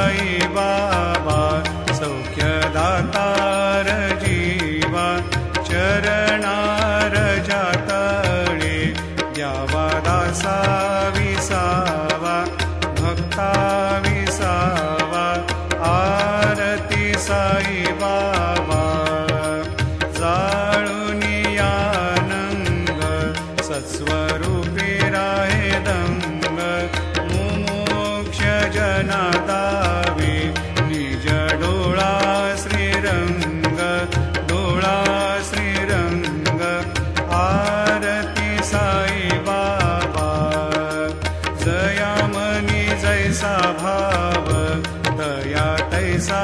साई बाबा सौख्यदातार जीवा चरणार जातळे द्यावा दासा विसावा भक्ता विसावा आरती साई बाबा जाळूनी आनंद सत्स्वरूपी राहे दंग मुमोक्ष जना दावे निज डोळा श्रीरंग डोळा श्रीरंग आरती साई बाबा जया मनी जैसा भाव दया तैसा